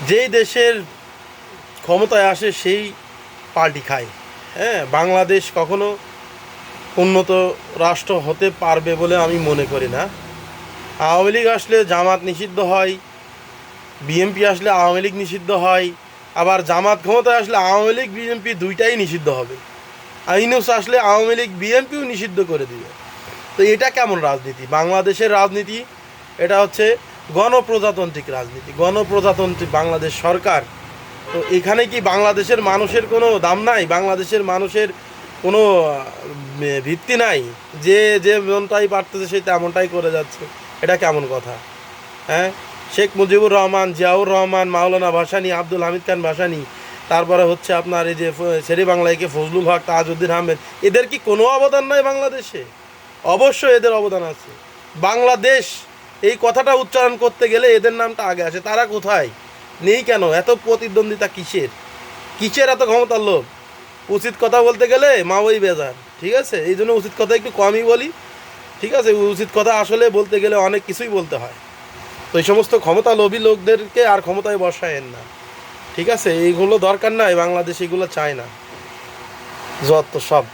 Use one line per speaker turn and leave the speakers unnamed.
যেই দেশের ক্ষমতায় আসে সেই পার্টি খায়। হ্যাঁ, বাংলাদেশ কখনো উন্নত রাষ্ট্র হতে পারবে বলে আমি মনে করি না। আওয়ামী লীগ আসলে জামাত নিষিদ্ধ হয়, বিএনপি আসলে আওয়ামী লীগ নিষিদ্ধ হয়, আবার জামাত ক্ষমতায় আসলে আওয়ামী লীগ বিএনপি দুইটাই নিষিদ্ধ হবে। ইউনূস আসলে আওয়ামী লীগ বিএনপিও নিষিদ্ধ করে দিবে। তো এটা কেমন রাজনীতি? বাংলাদেশের রাজনীতি এটা হচ্ছে গণপ্রজাতান্ত্রিক রাজনীতি, গণপ্রজাতান্ত্রিক বাংলাদেশ সরকার। তো এখানে কি বাংলাদেশের মানুষের কোনো দাম নাই? বাংলাদেশের মানুষের কোনো ভিত্তি নাই? যে যে যেমনটাই পারতেছে সে তেমনটাই করে যাচ্ছে, এটা কেমন কথা? হ্যাঁ, শেখ মুজিবুর রহমান, জিয়াউর রহমান, মাওলানা ভাসানী, আব্দুল হামিদ খান ভাসানী, তারপরে হচ্ছে আপনার এই যে শেরে বাংলাকে ফজলুল হক, তাজউদ্দিন আহমেদ, এদের কি কোনো অবদান নাই বাংলাদেশে? অবশ্যই এদের অবদান আছে। বাংলাদেশ এই কথাটা উচ্চারণ করতে গেলে এদের নামটা আগে আসে। তারা কোথায়? নেই কেন? এত প্রতিদ্বন্দ্বিতা কিসের? কিসের এত ক্ষমতার লোভ? উচিত কথা বলতে গেলে মা ওই বেজার। ঠিক আছে, এই জন্য উচিত কথা একটু কমই বলি। ঠিক আছে, উচিত কথা আসলে বলতে গেলে অনেক কিছুই বলতে হয়। তো এই সমস্ত ক্ষমতা লোভী লোকদেরকে আর ক্ষমতায় বসায়েন না। ঠিক আছে, এইগুলো দরকার নাই, বাংলাদেশ এগুলো চায় না, যত সব।